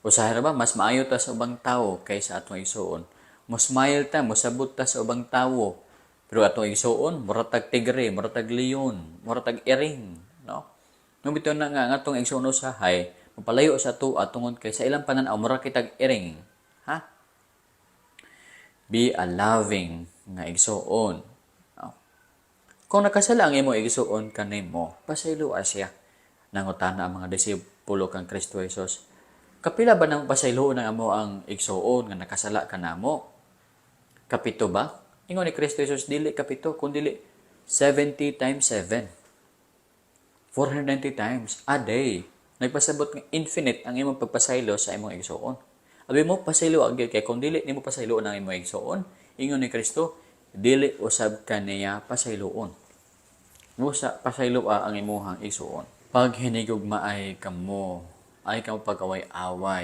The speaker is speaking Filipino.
Usahay ra ba mas maayo ta sa ubang tawo kaysa atong igsuon. Mas smile ta, mosabot ta sa ubang tawo. Pero atong igsuon, mura tag tigre, mura tag leon, mura tag iring, no? Nung bitaw na nga atong igsuon usahay, mapalayo sa tuwa tungod kay sa ilang panan-aw mura kitag iring. Ha? Be a loving nga igsuon. No? Kung nakasala ang imo igsuon kanimo, pasaylo siya. Nangutana ang mga disipulo kang Kristo Jesus. Kapila ba nang pasaylo ng amo ang igsuon nga nakasala ka namo? Kapito ba? Ingon ni Kristo Jesus, dili kapito, kundi dili 70 times 7. 490 times a day. Nagpasabot ng infinite ang imong pagpasaylo sa imong igsuon. Abi mo, pasaylo agad kay kung dili nimo pasaylo ang imong igsuon, ingon ni Kristo, dili usab ka niya pasayloon. Musa pasaylo ang imuhang igsuon. Pag hinigugma ay kamo, ay kamo pag-away-away.